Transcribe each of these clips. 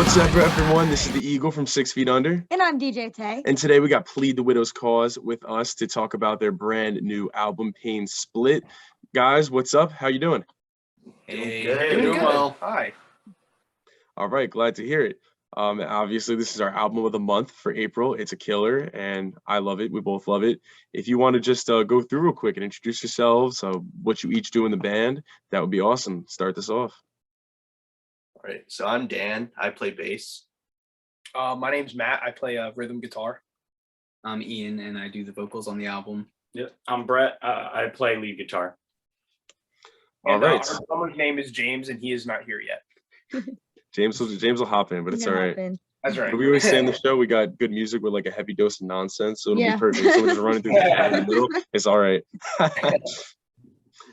What's up, everyone? This is the Eagle from 6 Feet Under. And I'm DJ Tay. And today we got Plead the Widow's Cause with us to talk about their brand new album, Pain Split. Guys, what's up? How you doing? Hey, Doing well. Hi. All right, glad to hear it. Obviously, this is our album of the month for April. It's a killer, and I love it. We both love it. If you want to just go through real quick and introduce yourselves, what you each do in the band, that would be awesome. Start this off. All right, so I'm Dan. I play bass. My name's Matt. I play rhythm guitar. I'm Ian, and I do the vocals on the album. Yeah, I'm Brett. I play lead guitar. All right. Someone's name is James, and he is not here yet. James will hop in, but it's all right. That's right. What we always say in the show, we got good music with like a heavy dose of nonsense, so it'll be perfect. Someone just running through the middle. It's all right.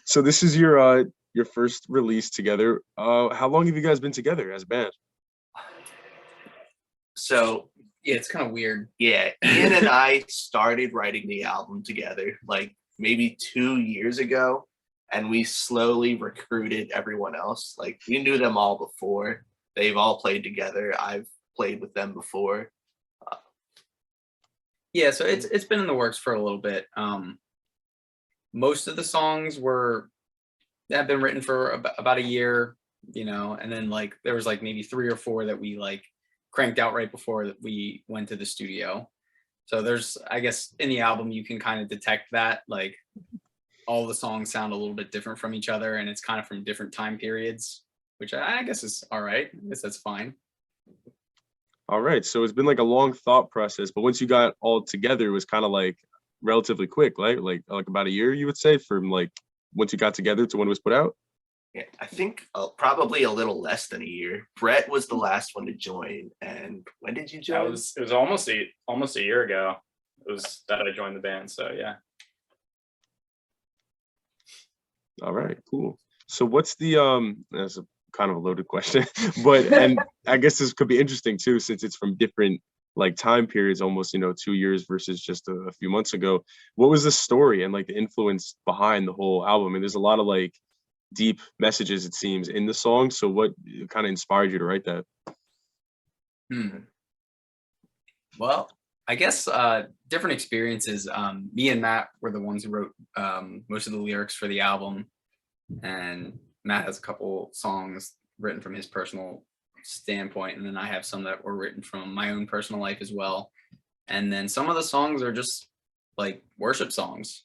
So this is your first release together. How long have you guys been together as a band? So Yeah, it's kind of weird. yeah, Ian and I started writing the album together like maybe 2 years ago, and we slowly recruited everyone else. Like we knew them all before. They've all played together. I've played with them before. Yeah, so it's been in the works for a little bit. Most of the songs have been written for about a year, and then like there was like maybe 3 or 4 that we like cranked out right before we went to the studio. So there's, I guess, in the album you can kind of detect that like all the songs sound a little bit different from each other, and it's kind of from different time periods, which I guess is all right. I guess that's fine. All right, so it's been like a long thought process, but once you got all together, it was kind of like relatively quick, right? Like about a year, you would say, from like once you got together to when it was put out. Yeah, I think probably a little less than a year. Brett was the last one to join. And when did you join? It was almost a year ago. It was that I joined the band. So yeah. All right, cool. So what's the that's a kind of a loaded question, but and I guess this could be interesting too, since it's from different like time periods, almost 2 years versus just a few months ago. What was the story and like the influence behind the whole album? I mean, there's a lot of like deep messages, it seems, in the song. So what kind of inspired you to write that? Well, I guess different experiences. Me and Matt were the ones who wrote most of the lyrics for the album, and Matt has a couple songs written from his personal standpoint, and then I have some that were written from my own personal life as well. And then some of the songs are just like worship songs,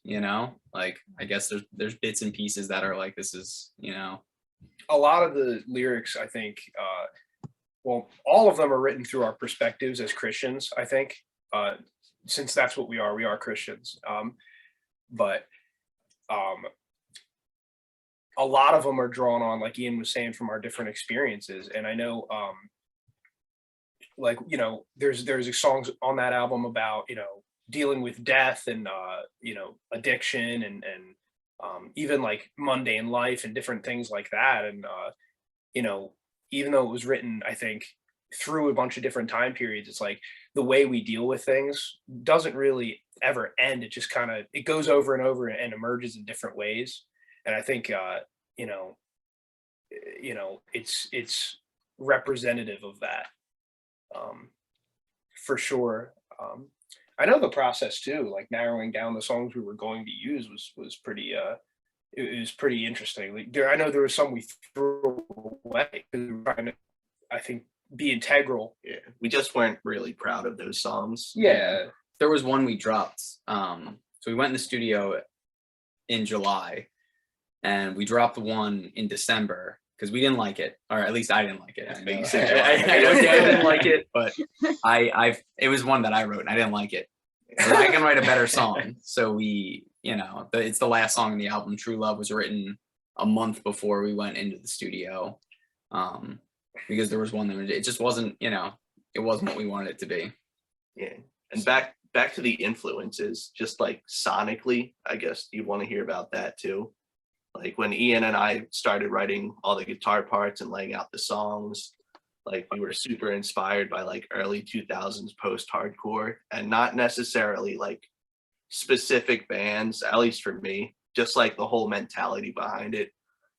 like I guess there's bits and pieces that are like, this is, A lot of the lyrics, I think, well, all of them are written through our perspectives as Christians, I think, since that's what we are Christians. But a lot of them are drawn on, like Ian was saying, from our different experiences. And I know, there's songs on that album about, dealing with death and, addiction and even like mundane life and different things like that. And, even though it was written, I think, through a bunch of different time periods, it's like the way we deal with things doesn't really ever end. It just kind of, it goes over and over and emerges in different ways. And I think, it's representative of that, for sure. I know the process too, like narrowing down the songs we were going to use was pretty, it was pretty interesting. Like I know there was some we threw away because we were trying to, I think, be integral. Yeah, we just weren't really proud of those songs. Yeah. There was one we dropped. So we went in the studio in July, and we dropped one in December because we didn't like it, or at least I didn't like it. I didn't like it, but it was one that I wrote and I didn't like it. So I can write a better song. So we, it's the last song in the album. True Love was written a month before we went into the studio, because there was one that it just wasn't, it wasn't what we wanted it to be. Yeah, and back to the influences, just like sonically, I guess you want to hear about that too. Like when Ian and I started writing all the guitar parts and laying out the songs, like we were super inspired by like early 2000s post-hardcore, and not necessarily like specific bands, at least for me, just like the whole mentality behind it.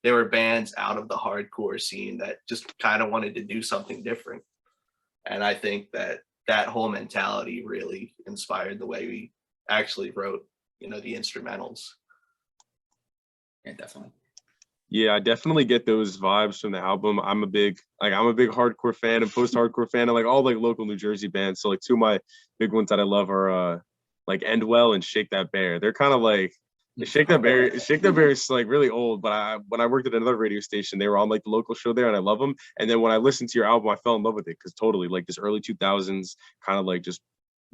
There were bands out of the hardcore scene that just kind of wanted to do something different. And I think that that whole mentality really inspired the way we actually wrote, the instrumentals. Yeah, definitely. Yeah, I definitely get those vibes from the album. I'm a big hardcore fan and post-hardcore fan of like all like local New Jersey bands. So like two of my big ones that I love are like Endwell and Shake That Bear. They're kind of like Shake That Bear is like really old, but when I worked at another radio station, they were on like the local show there and I love them. And then when I listened to your album, I fell in love with it because totally like this early 2000s kind of like just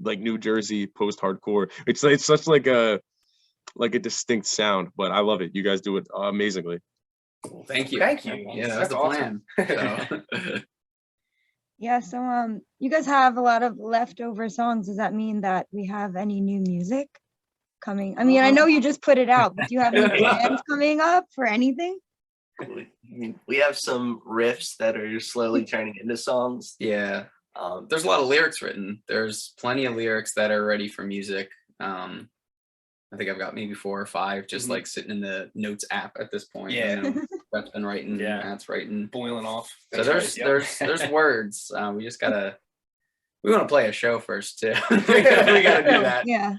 like New Jersey post-hardcore. It's such like a distinct sound, but I love it. You guys do it amazingly. Thank you. Thank you. Yeah, that was That's the awesome. plan. So. Yeah, so you guys have a lot of leftover songs. Does that mean that we have any new music coming? I mean, I know you just put it out, but do you have any plans coming up for anything? We have some riffs that are slowly turning into songs. Yeah. There's a lot of lyrics written. There's plenty of lyrics that are ready for music. I think I've got maybe 4 or 5 just like sitting in the notes app at this point. Yeah. That's been writing. Yeah. Matt's writing. Boiling off. So That's there's words. We just gotta. We want to play a show first too. we gotta do that. Yeah.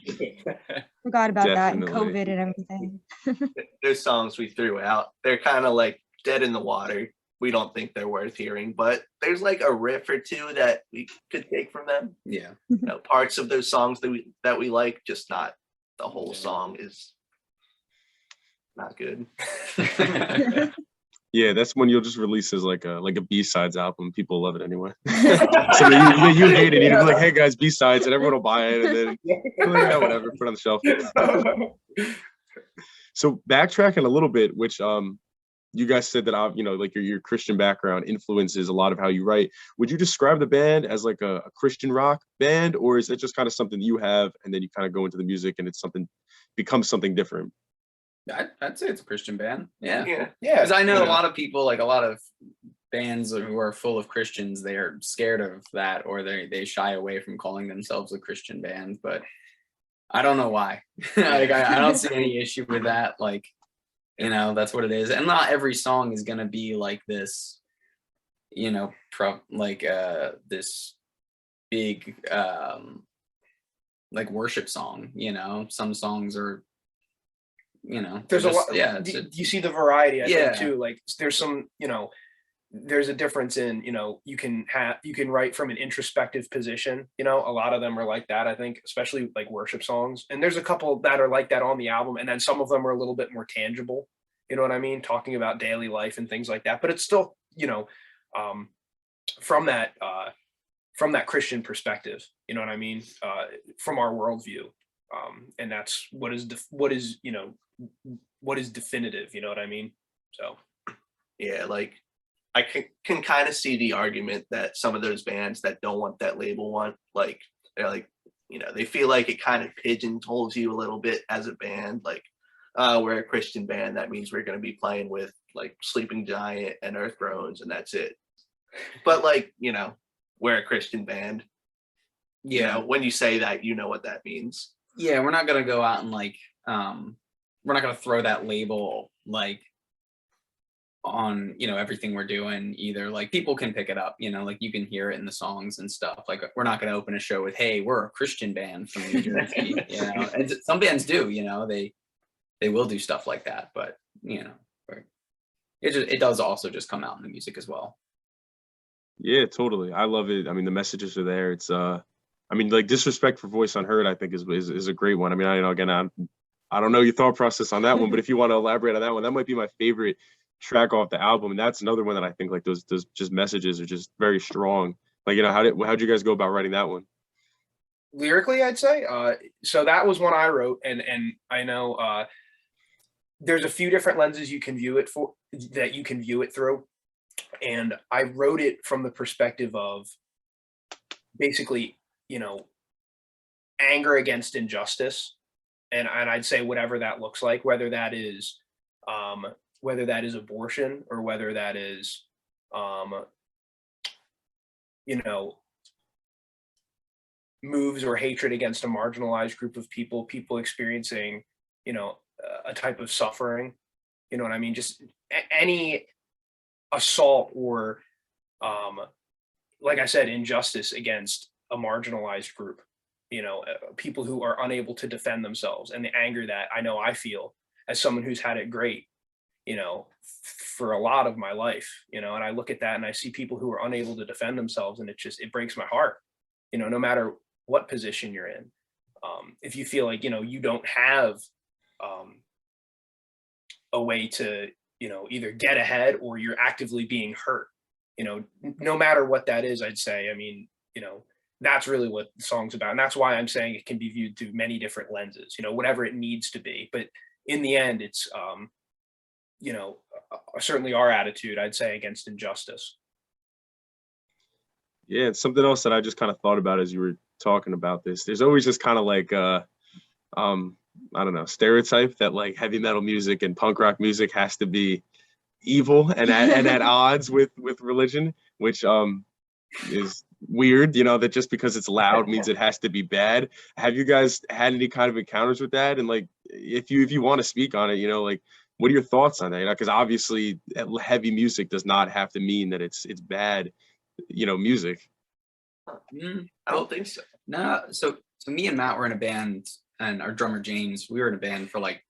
Forgot about that and Definitely. COVID and everything. Those songs we threw out, they're kind of like dead in the water. We don't think they're worth hearing, but there's like a riff or two that we could take from them. Yeah. Parts of those songs that we like, just not the whole song is not good. Yeah, that's when you'll just release as like a B-sides album. People love it anyway. So you hate it. You'll be like, hey guys, B-sides, and everyone will buy it, and then you're like, yeah, whatever, put it on the shelf. So backtracking a little bit, which you guys said that like your Christian background influences a lot of how you write. Would you describe the band as like a Christian rock band, or is it just kind of something you have and then you kind of go into the music and becomes something different? I'd say it's a Christian band. Yeah. Yeah. Because I know a lot of people, like a lot of bands who are full of Christians, they are scared of that, or they shy away from calling themselves a Christian band. But I don't know why. Like I don't see any issue with that. Like, that's what it is. And not every song is gonna be like this, this big like worship song. Some songs are, There's a lot. Yeah. You see the variety, I Yeah. think, too. Like there's some, there's a difference in, you can write from an introspective position. A lot of them are like that, I think, especially like worship songs. And there's a couple that are like that on the album. And then some of them are a little bit more tangible. You know what I mean? Talking about daily life and things like that. But it's still, from that Christian perspective, you know what I mean? From our worldview. And that's what is definitive, you know what I mean? So Yeah, like I can kind of see the argument that some of those bands that don't want that label want, like they're like, they feel like it kind of pigeonholes you a little bit as a band. Like, we're a Christian band, that means we're going to be playing with like Sleeping Giant and Earth Groans, and that's it. But like, we're a Christian band. Yeah. When you say that, you know what that means. Yeah, we're not gonna go out and like we're not gonna throw that label like on everything we're doing either. Like people can pick it up, like you can hear it in the songs and stuff. Like we're not gonna open a show with, hey, we're a Christian band from New Jersey. And some bands do, they will do stuff like that, but it does also just come out in the music as well. Yeah, totally. I love it. I mean, the messages are there. It's like Disrespect for Voice Unheard, I think is a great one. I mean, I don't know your thought process on that one, but if you want to elaborate on that one, that might be my favorite track off the album. And that's another one that I think like those just messages are just very strong. Like, how'd you guys go about writing that one? lyrically, I'd say. So that was one I wrote, and I know there's a few different lenses you can view it through. And I wrote it from the perspective of basically, anger against injustice. And I'd say whatever that looks like, whether that is abortion, or whether that is, moves or hatred against a marginalized group of people experiencing, a type of suffering, you know what I mean? Just any assault or like I said, injustice against a marginalized group, people who are unable to defend themselves, and the anger that I know I feel as someone who's had it great, for a lot of my life, and I look at that and I see people who are unable to defend themselves, and it breaks my heart, no matter what position you're in. If you feel like, you don't have a way to, either get ahead, or you're actively being hurt, no matter what that is, I'd say, that's really what the song's about. And that's why I'm saying it can be viewed through many different lenses, whatever it needs to be. But in the end, it's, certainly our attitude, I'd say, against injustice. Yeah, it's something else that I just kind of thought about as you were talking about this. There's always just kind of like I don't know, stereotype that like heavy metal music and punk rock music has to be evil and at odds with religion, which is weird, that just because it's loud means it has to be bad. Have you guys had any kind of encounters with that? And like, if you want to speak on it, like, what are your thoughts on that? Because obviously heavy music does not have to mean that it's bad, music. I don't think so. No, so me and Matt were in a band, and our drummer James, we were in a band for like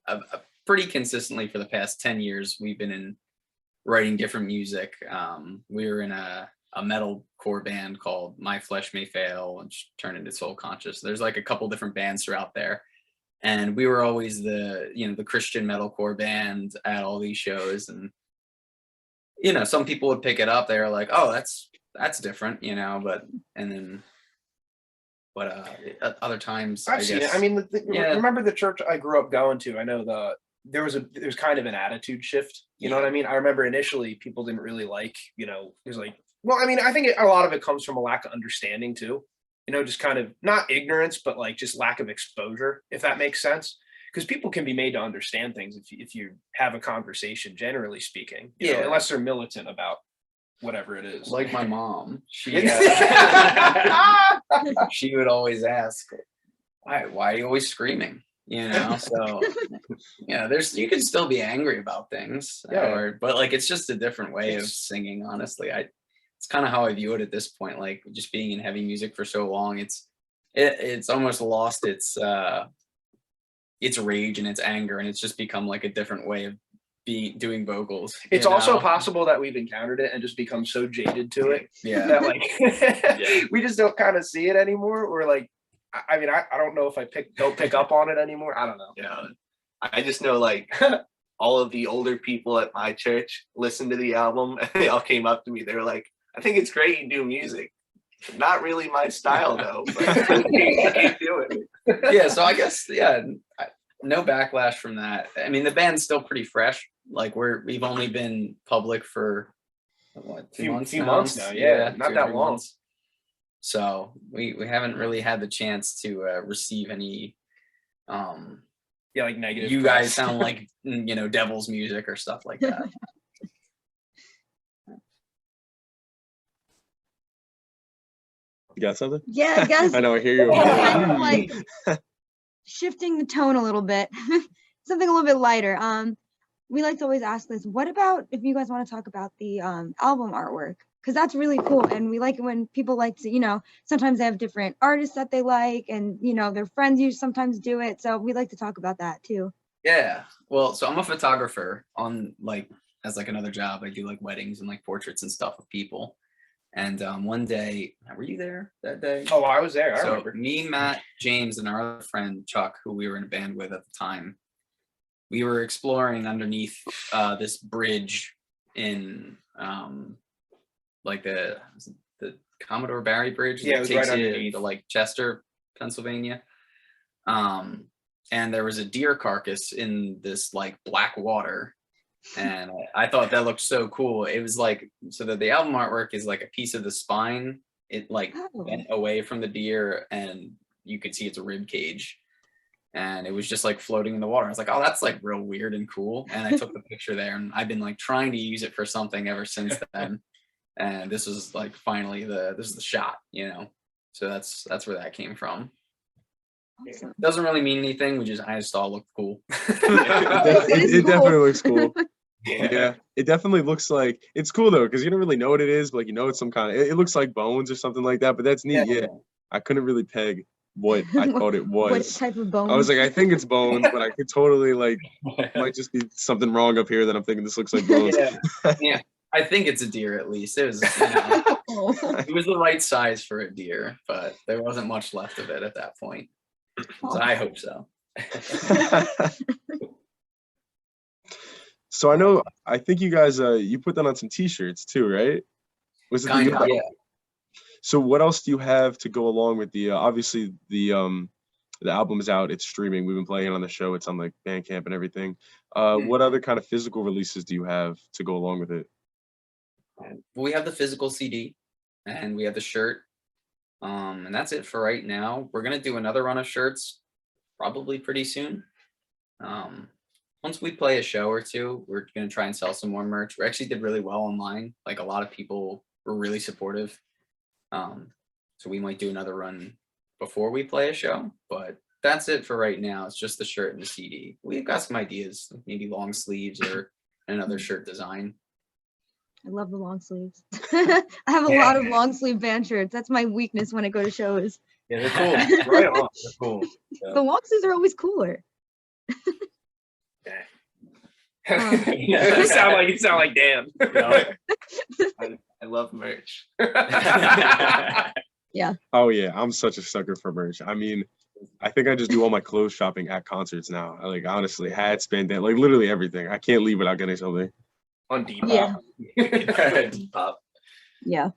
a pretty consistently for the past 10 years. We've been in writing different music. We were in a metalcore band called My Flesh May Fail, which turned into Soul Conscious. There's like a couple different bands throughout there, and we were always the Christian metalcore band at all these shows. And some people would pick it up, they were like, oh, that's different, but other times I've seen it. I mean, remember the church I grew up going to? I know there was kind of an attitude shift. You know what I mean? I remember initially people didn't really like, it was like, well, I mean, I think a lot of it comes from a lack of understanding too. Just kind of not ignorance, but like just lack of exposure, if that makes sense. Because people can be made to understand things if you have a conversation, generally speaking. Unless they're militant about whatever it is. Like my mom, she would always ask, why are you always screaming? So you can still be angry about things, but like it's just a different way of singing. Honestly, it's kind of how I view it at this point. Like just being in heavy music for so long, it's almost lost its rage and its anger, and it's just become like a different way of doing vocals. It's also possible that we've encountered it and just become so jaded to it that like we just don't kind of see it anymore, or like I mean I don't know if don't pick up on it anymore. I don't know. I just know like all of the older people at my church listened to the album and they all came up to me. They were like, I think it's great you do music. Not really my style though, but keep doing it. So I guess no backlash from that. I mean, the band's still pretty fresh. Like we've only been public for what, few months now. Not that long. Months. So we haven't really had the chance to receive any like negative. You guys sound like devil's music or stuff like that. You got something? Yeah, I guess. I know, I hear you. Kind of like shifting the tone a little bit, something a little bit lighter. We like to always ask this, what about if you guys want to talk about the album artwork? Because that's really cool, and we like it when people like to, sometimes they have different artists that they like, and their friends sometimes do it, so we like to talk about that too. Yeah, well, so I'm a photographer on as another job. I do like weddings and like portraits and stuff of people. And one day, were you there that day? Oh, I was there. I remember. Me, Matt, James, and our other friend Chuck, who we were in a band with at the time, we were exploring underneath this bridge in the Commodore Barry Bridge. Yeah, it was right underneath to Chester, Pennsylvania. And there was a deer carcass in this black water. And I thought that looked so cool. It was so that the album artwork is a piece of the spine. It bent away from the deer, and you could see its rib cage, and it was just floating in the water. I was like, oh, that's real weird and cool. And I took the picture there, and I've been trying to use it for something ever since then. And this was finally this is the shot, So that's where that came from. Awesome. Doesn't really mean anything. I just thought it looked cool. It definitely looks cool. Yeah, it definitely looks like it's cool though, because you don't really know what it is, but like you know it's some kind of it looks like bones or something like that. But that's neat. Yeah, I couldn't really peg what I thought it What was. type of I was bones? like, I think it's bones, but I could totally like might just be something wrong up here that I'm thinking this looks like bones. Yeah, I think it's a deer at least. It was, you know, Oh. it was the right size for a deer, but there wasn't much left of it at that point. So I hope so. So I think you guys you put that on some t-shirts too, right? Was it Kind the of, yeah. So what else do you have to go along with the obviously the album is out, it's streaming. We've been playing it on the show. It's on like Bandcamp and everything. What other kind of physical releases do you have to go along with it? We have the physical CD and we have the shirt. And that's it for right now. We're gonna do another run of shirts probably pretty soon. Once we play a show or two, we're gonna try and sell some more merch. We actually did really well online. Like a lot of people were really supportive. So we might do another run before we play a show, but that's it for right now. It's just the shirt and the CD. We've got some ideas, maybe long sleeves or another shirt design. I love the long sleeves. I have a lot of long sleeve band shirts. That's my weakness when I go to shows. Yeah, they're cool. Right on. They're cool. The long sleeves are always cooler. You sound like Dan. I love merch. Oh yeah, I'm such a sucker for merch. I mean, I think I just do all my clothes shopping at concerts now. I, like honestly, hats, bandana, like literally everything. I can't leave without getting something. On Depop. Yeah. Depop. Yeah.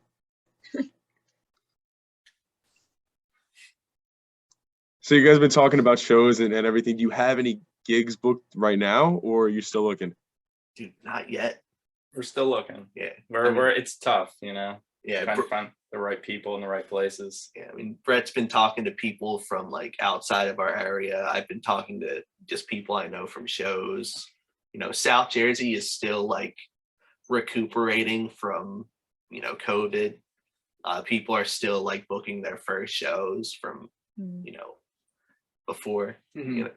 So you guys been talking about shows and everything. Do you have any gigs booked right now, or are you still looking? Dude, not yet. We're still looking. Yeah. We're it's tough, you know. Yeah. Trying to find the right people in the right places. Yeah, I mean, Brett's been talking to people from like outside of our area. I've been talking to just people I know from shows. You know, South Jersey is still like recuperating from, you know, COVID. People are still like booking their first shows from, you know, before. Mhm. You know,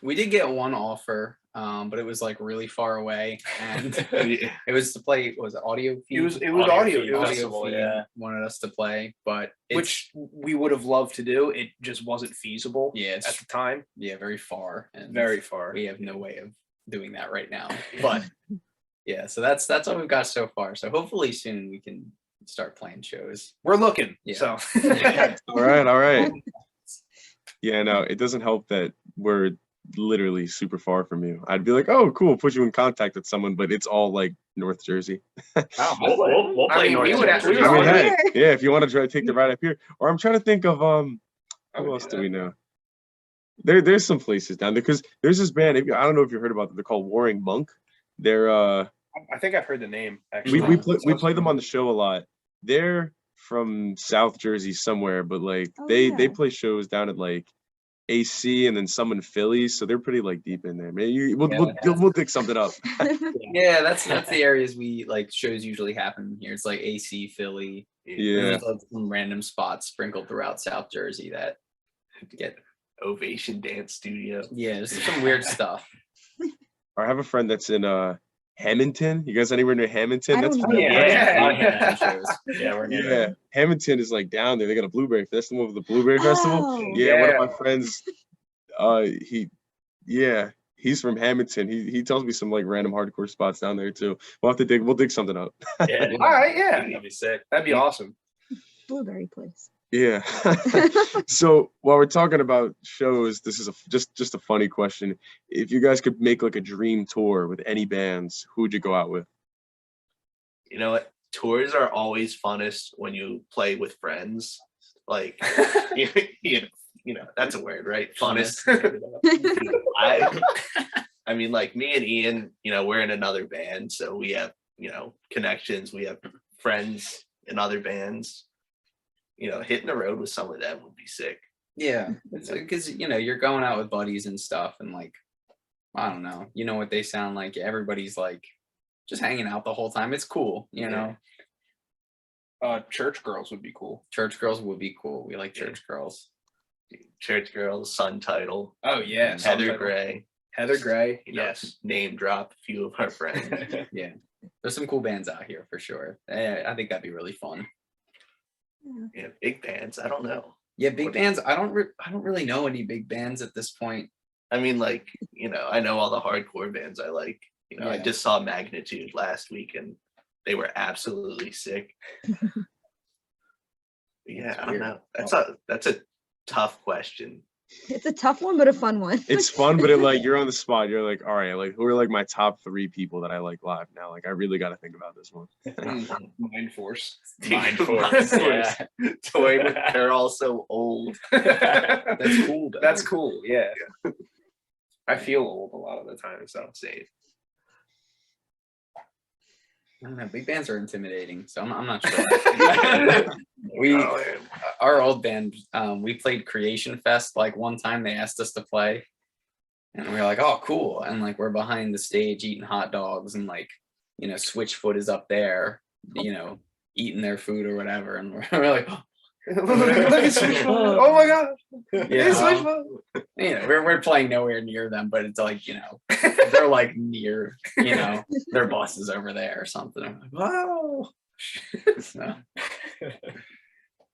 We did get one offer, but it was like really far away, and yeah. it was to play. Was it audio feed? It was Audio audio. feed It was, festival, feed yeah. wanted us to play, but it's, which we would have loved to do. It just wasn't feasible yeah, at it's the time. very far and Very far. We have no way of doing that right now, but yeah, so that's all we've got so far. So hopefully soon we can start playing shows. We're looking. Yeah. So All right. Yeah, no, it doesn't help that we're literally super far from you. I'd be like, oh, cool, put you in contact with someone, but it's all like North Jersey. Oh, we'll I play mean, North we would have- Jersey. we I would mean, have- hey, here. yeah, if you want to try to take the ride up here, or I'm trying to think of who would else do do that. we know? There's some places down there because there's this band. I don't know if you heard about them. They're called Warring Monk. They're I think I've heard the name actually. we play them on the show a lot. They're from South Jersey somewhere, but like Oh, they yeah. play shows down at like AC and then some in Philly, so they're pretty like deep in there. Man, we'll dig something up. Yeah, that's the areas we like shows usually happen here. It's like AC, Philly, and Yeah. there's like some random spots sprinkled throughout South Jersey that get Ovation Dance Studio. yeah, there's some weird stuff. I have a friend that's in Hamilton. You guys anywhere near Hamilton? I That's don't know. Yeah. Shows. Yeah, we're near yeah. there. Hamilton is like down there. They got a blueberry festival with the blueberry festival. Oh. Yeah, one of Yeah. my friends, he's from Hamilton. He tells me some like random hardcore spots down there too. We'll dig something up. Yeah. All right, yeah. That'd be sick. That'd be awesome. Blueberry place. Yeah. So while we're talking about shows, this is just a funny question. If you guys could make like a dream tour with any bands, who would you go out with? You know what? Tours are always funnest when you play with friends. Like, you know, that's a word, right? Funnest. I mean, like me and Ian, you know, we're in another band, so we have, you know, connections. We have friends in other bands. You know, hitting the road with some of them would be sick. Yeah, it's because you know you're going out with buddies and stuff, and like I don't know, you know what they sound like. Everybody's like just hanging out the whole time. It's cool, you know. Church girls would be cool. Church girls would be cool. We like church girls. Church Girls, Sun Title, Oh yeah. Heather Subtitle. Gray. Heather Gray. You know, Yes. name drop a few of our friends. Yeah, there's some cool bands out here for sure. I think that'd be really fun. Yeah, big bands. I don't know. Yeah, big bands. I don't really know any big bands at this point. I mean, like, you know, I know all the hardcore bands I like. You know, I Yeah. just saw Magnitude last week and they were absolutely sick. Yeah, That's I don't weird. know. That's a tough question. It's a tough one, but a fun one. It's fun, but it like you're on the spot. You're like, all right, like who are like my top 3 people that I like live now? Like I really got to think about this one. Mind Force. Mind Mind Force. Force. Yeah. Toy, but they're all so old. That's cool, though. That's cool. Yeah. I feel old a lot of the time, so Insane. I don't know. Big bands are intimidating, so I'm not sure. Oh, man. Our old band, we played Creation Fest like one time. They asked us to play, and we were like, "Oh, cool!" And like we're behind the stage eating hot dogs, and like Switchfoot is up there, eating their food or whatever, and we're like, look at Switchfoot. Oh my god. It's Switchfoot. we're playing nowhere near them, but it's like they're like near their bus is over there or something. I'm like, wow. So,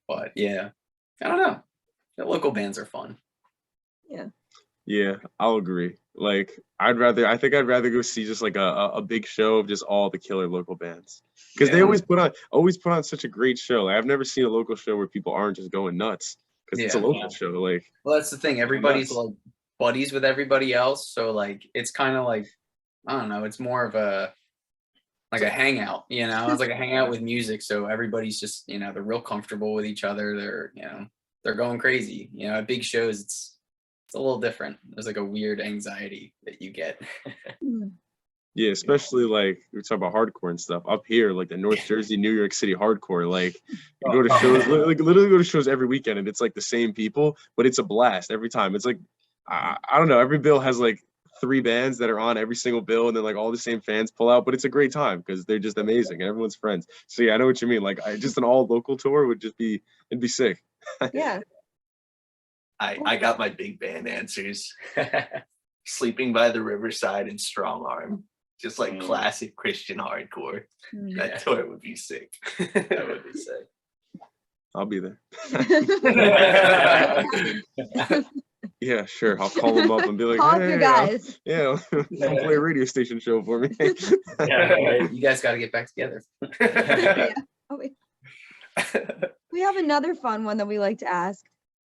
but yeah, I don't know. The local bands are fun. Yeah, I'll agree. Like I think I'd rather go see just like a big show of just all the killer local bands. Because they always put on such a great show. Like, I've never seen a local show where people aren't just going nuts. Because it's a Yeah. local show. Like Well, that's the thing. Everybody's nuts. like buddies with everybody else, so like it's kind of like I don't know. It's more of a hangout. It's like a hangout with music. So everybody's just they're real comfortable with each other. They're going crazy. At big shows, it's a little different. There's like a weird anxiety that you get. yeah, especially like we talk about hardcore and stuff up here, like the North Jersey, New York City hardcore. Like you go to shows, like literally go to shows every weekend, and it's like the same people, but it's a blast every time. It's like I don't know. Every bill has like 3 bands that are on every single bill, and then like all the same fans pull out, but it's a great time because they're just amazing and everyone's friends. So yeah, I know what you mean. Like just an all local tour would just be it'd be sick. Yeah. I got my big band answers. Sleeping by the Riverside and Strong Arm. Just like classic Christian hardcore. Mm. That tour would be sick. That would be sick. I'll be there. Yeah, sure. I'll call them up and be like, Call up hey, your guys. yeah, come play a radio station show for me. You guys got to get back together. Oh, wait. We have another fun one that we like to ask.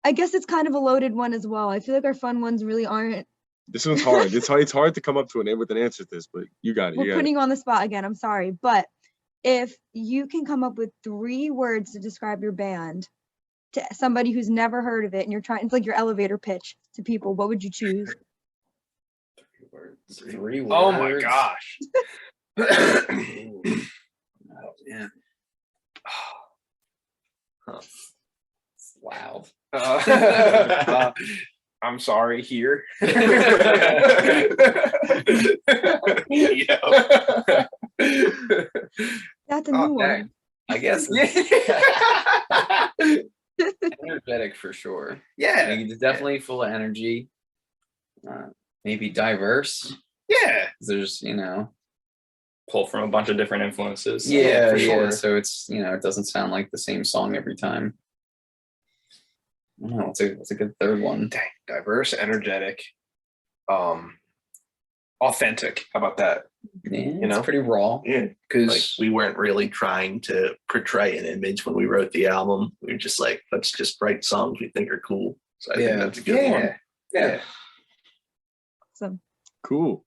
I guess it's kind of a loaded one as well. I feel like our fun ones really aren't. This one's hard. It's hard to come up to with an answer to this, but you got it. We're putting you on the spot again. I'm sorry, but if you can come up with 3 words to describe your band to somebody who's never heard of it, and it's like your elevator pitch to people, what would you choose? 3 words. Oh my gosh. Oh, man. It's loud. I'm sorry here. That's a new one. I guess energetic for sure. Yeah. Like, it's definitely full of energy. Maybe diverse. Yeah. There's Pull from a bunch of different influences. yeah, for sure. so it's it doesn't sound like the same song every time. I don't know, it's a good third one. Dang. Diverse, energetic, authentic. How about that? Yeah, it's pretty raw. Yeah. Like Because we weren't really trying to portray an image when we wrote the album. We were just like, let's just write songs we think are cool. So I think that's a good one. Yeah. Awesome. Cool.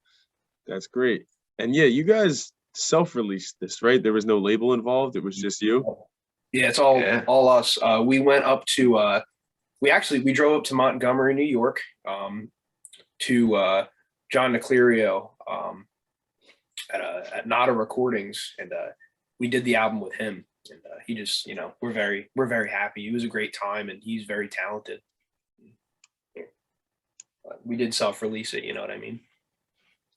That's great. And yeah, you guys self-released this, right? There was no label involved. It was just you. Yeah, it's Yeah. all us. We went up to we drove up to Montgomery, New York, to John Niclerio at Nada Recordings, and we did the album with him. And he just, we're very happy. It was a great time, and he's very talented. We did self-release it, you know what I mean?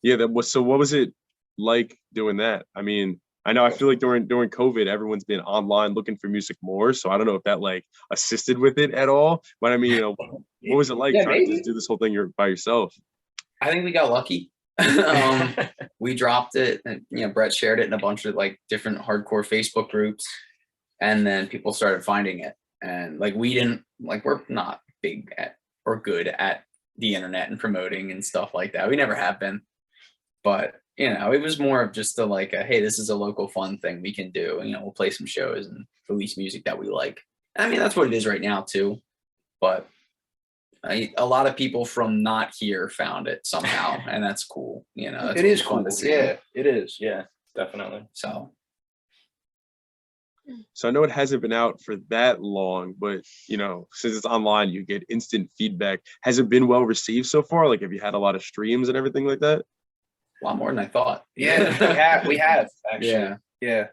Yeah, so what was it like doing that? I mean, I feel like during COVID, everyone's been online looking for music more. So I don't know if that like assisted with it at all. But I mean, what was it like trying to just do this whole thing by yourself? I think we got lucky. We dropped it, and Brett shared it in a bunch of like different hardcore Facebook groups, and then people started finding it. And like we're not big at or good at the internet and promoting and stuff like that. We never have been, but it was more of just hey, this is a local fun thing we can do. We'll play some shows and release music that we like. I mean, that's what it is right now too. But a lot of people from not here found it somehow, and that's cool. That's It is fun cool. to see. Yeah, it is. Yeah, definitely. So I know it hasn't been out for that long, but since it's online, you get instant feedback. Has it been well received so far? Like, have you had a lot of streams and everything like that? a lot more than I thought. Yeah, we have actually. Yeah.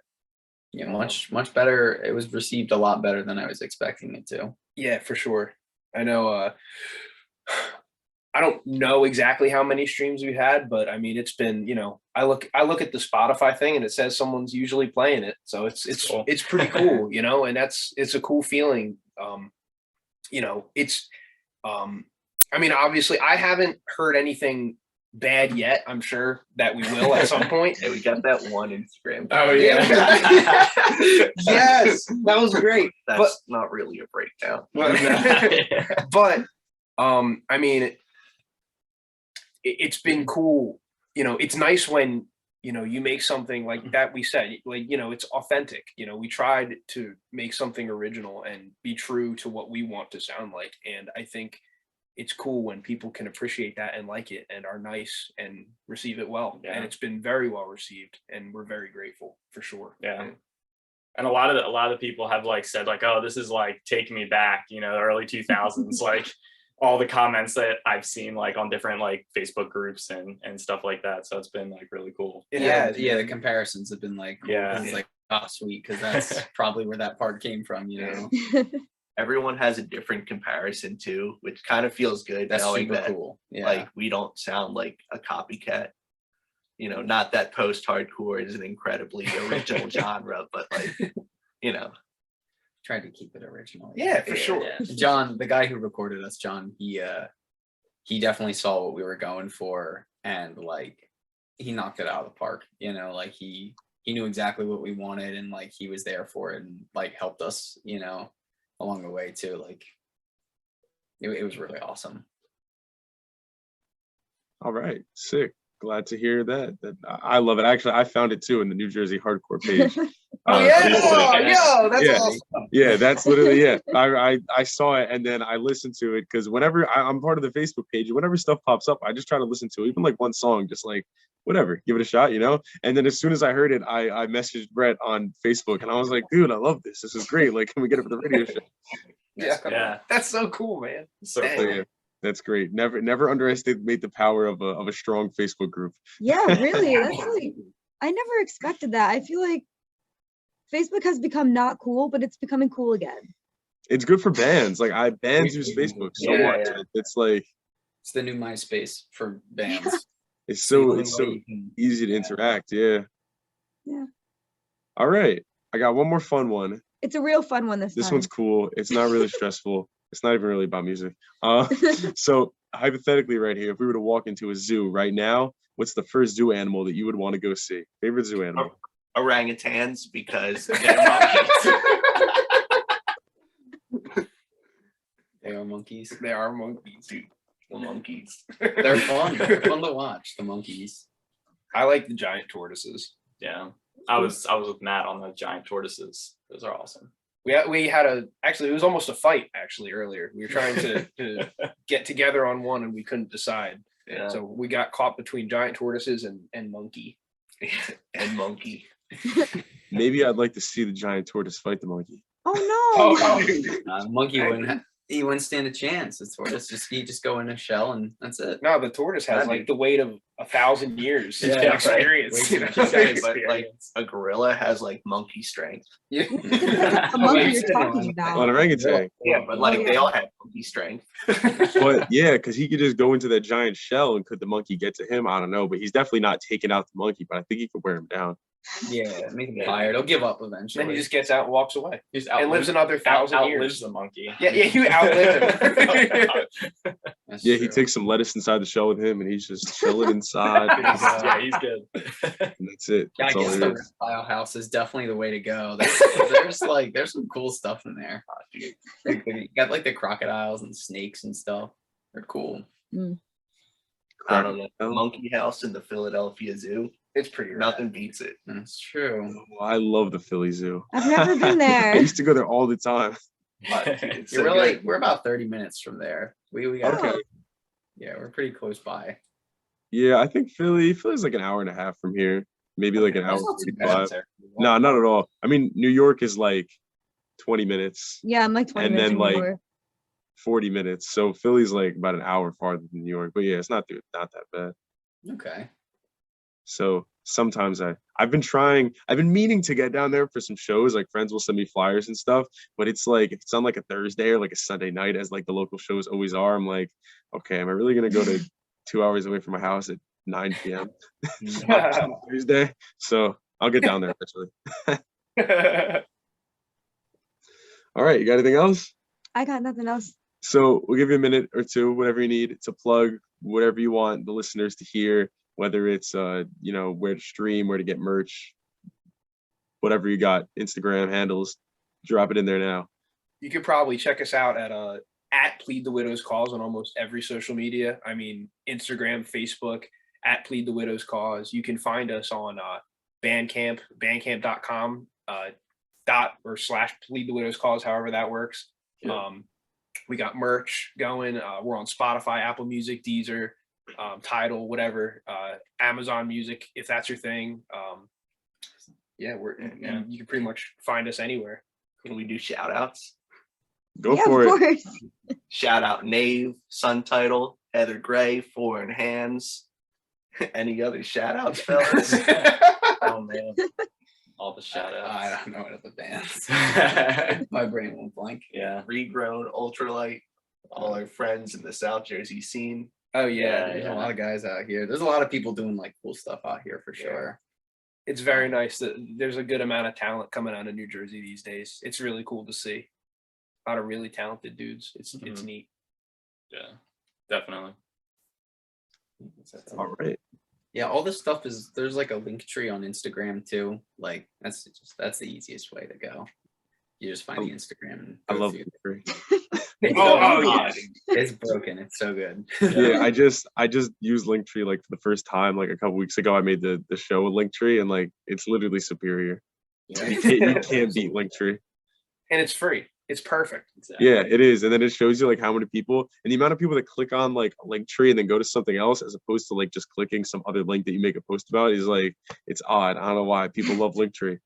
Much better. It was received a lot better than I was expecting it to. Yeah, for sure. I know. I don't know exactly how many streams we had, but I mean, it's been. I look at the Spotify thing, and it says someone's usually playing it, so it's cool. It's pretty cool, and it's a cool feeling. It's. I mean, obviously, I haven't heard anything bad yet. I'm sure that we will at some point. Hey, we got that one Instagram. Oh yeah. Yes, that was great. That's not really a breakdown. But I mean, it's been cool. It's nice when you make something like that. We said it's authentic. We tried to make something original and be true to what we want to sound like, and I think it's cool when people can appreciate that and like it and are nice and receive it well. Yeah. And it's been very well received, and we're very grateful for sure. Yeah. And a lot of people have said oh, this is taking me back, the early 2000s, all the comments that I've seen on different Facebook groups and stuff like that. So it's been really cool. Yeah, the comparisons have been cool. Yeah. It's sweet, because that's probably where that part came from, Everyone has a different comparison too, which kind of feels good. That's knowing super that cool. Yeah. we don't sound like a copycat. Not that post-hardcore is an incredibly original genre, but Tried to keep it original. Yeah, for sure. Yeah. John, the guy who recorded us, John, he definitely saw what we were going for, and he knocked it out of the park. He knew exactly what we wanted, and he was there for it, and helped us, along the way too. It was really awesome. All right, sick. Glad to hear that. I love it. Actually, I found it too in the New Jersey hardcore page. That's awesome. Yeah, that's literally I saw it, and then I listened to it, because whenever I'm part of the Facebook page, whenever stuff pops up, I just try to listen to it, even one song, just whatever, give it a shot, And then as soon as I heard it, I messaged Brett on Facebook, and I was like, dude, I love this. This is great. Can we get it for the radio show? Yeah. That's so cool, man. So Dang. cool. Yeah, that's great. Never underestimate the power of a strong Facebook group. Yeah, really. That's I never expected that. I feel like Facebook has become not cool, but it's becoming cool again. It's good for bands. Bands use Facebook so much. Yeah. It's It's the new MySpace for bands. it's so You can- easy to interact. Yeah. Yeah. All right. I got one more fun one. It's a real fun one this This time. one's cool. It's not really stressful. It's not even really about music. So hypothetically right here, if we were to walk into a zoo right now, what's the first zoo animal that you would want to go see? Favorite zoo animal? Orangutans, because they're monkeys. They are monkeys. They are monkeys. Dude, the monkeys. They're fun. They're fun to watch. The monkeys. I like the giant tortoises. Yeah. I was with Matt on the giant tortoises. Those are awesome. We had it was almost a fight actually earlier. We were trying to get together on one, and we couldn't decide. Yeah. So we got caught between giant tortoises and monkey. And monkey. Maybe I'd like to see the giant tortoise fight the monkey. Oh no. The monkey wouldn't stand a chance. The tortoise he just go in a shell, and that's it. No, the tortoise has the weight of 1,000 years Yeah, experience. right. But a gorilla has monkey strength. Yeah. The monkey you're talking On about. orangutan. Yeah, but they all have monkey strength. But yeah, because he could just go into that giant shell, and could the monkey get to him? I don't know, but he's definitely not taking out the monkey, but I think he could wear him down. Yeah, make him tired. He'll give up eventually. Then he just gets out and walks away. He's And lives another 1,000 outlives years. the monkey. Yeah, you outlive him. That's That's Yeah, he true. takes some lettuce inside the shell with him, and he's just chilling inside. Yeah, he's good. And that's it. Yeah, I That's all guess it the is. reptile house is definitely the way to go. There's some cool stuff in there. Like, you got like the crocodiles and snakes and stuff. They're cool. I don't know. Oh. Monkey House in the Philadelphia Zoo. It's pretty rad. Nothing beats it. That's true. Oh, I love the Philly Zoo. I've never been I there. used to go there all the time. It's Yeah, so we're good. like we're about 30 minutes from there. We got Okay. yeah, we're pretty close by. Yeah, I think Philly's like an hour and a half from here. Maybe like an hour That's not too bad. 45. No, not at all. I mean, New York is like 20 minutes, Yeah, I'm like 20 And minutes then, from New like, York. 40 minutes. So Philly's like about an hour farther than New York. But yeah, it's not that bad. Okay. So sometimes I've been meaning to get down there for some shows. Like friends will send me flyers and stuff, but it's like if it's on like a Thursday or like a Sunday night, as like the local shows always are. I'm like, okay, am I really gonna go to 2 hours away from my house at 9 p.m. on Thursday? So I'll get down there eventually. All right, you got anything else? I got nothing else. So we'll give you a minute or two, whatever you need to plug, whatever you want the listeners to hear, whether it's where to stream, where to get merch, whatever you got, Instagram handles, drop it in there now. You could probably check us out at Plead the Widow's Cause on almost every social media. I mean, Instagram, Facebook, at Plead the Widow's Cause. You can find us on Bandcamp, bandcamp.com, /Plead the Widow's Cause, however that works. Yeah. We got merch going. We're on Spotify, Apple Music, Deezer, Tidal, whatever, Amazon Music, if that's your thing. Yeah, you can pretty much find us anywhere. Can we do shout outs? Go Yeah, for of it. course. Shout out Nave, Sun Title, Heather Gray, Foreign Hands. Any other shout outs, fellas? Oh man, all the shout I outs. don't know what other bands. My brain won't blank. Yeah. Regrown, Ultralight, all our friends in the South Jersey scene. Oh Yeah, There's a lot of guys out here. There's a lot of people doing like cool stuff out here for sure. It's very nice that there's a good amount of talent coming out of New Jersey these days. It's really cool to see. A lot of really talented dudes. It's neat. Yeah, definitely. All right. Yeah, all this stuff there's like a link tree on Instagram too. Like that's the easiest way to go. You just find the Instagram and I go love through. Linktree. Oh, yeah. It's broken. It's so good. Yeah, I just used Linktree like for the first time like a couple weeks ago. I made the show with Linktree, and like it's literally superior. You can't beat Linktree. And it's free. It's perfect. Yeah, it is. And then it shows you like how many people and the amount of people that click on like a Linktree and then go to something else as opposed to like just clicking some other link that you make a post about is like it's odd. I don't know why people love Linktree.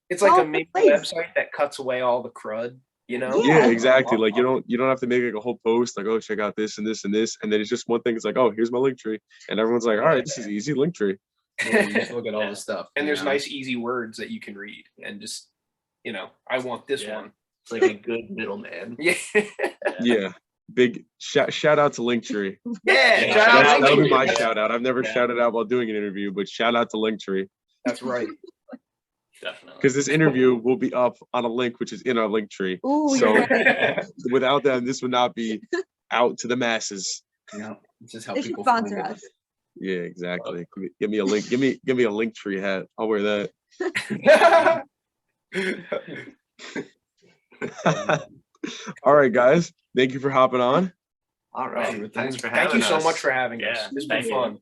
It's like Oh, a main place. website that cuts away all the crud, you know? Yeah, Yeah. exactly. Like you don't have to make like a whole post like, oh, check out this and this and this, and then it's just one thing. It's like, oh, here's my Linktree, and everyone's like, all right, this is easy, Linktree. Yeah, you just look at all the stuff. And you there's know? nice, easy words that you can read and just, I want this Yeah. one. It's like a good middleman. Yeah. Yeah, big shout out to Linktree. Yeah. Shout out That'll be Linktree. my shout out. I've never Yeah. shouted out while doing an interview, but shout out to Linktree That's right. Definitely. because this interview will be up on a link which is in our Linktree. Ooh, So you're right. without them, this would not be out to the masses. You know, it's just how They should people find sponsor it. us. Yeah, exactly. Give me a link. Give me a Linktree hat. I'll wear that. All right, guys. Thank you for hopping on. All right. Thanks for Thank having you so us. much for having us. Yeah, It's been thank you. fun.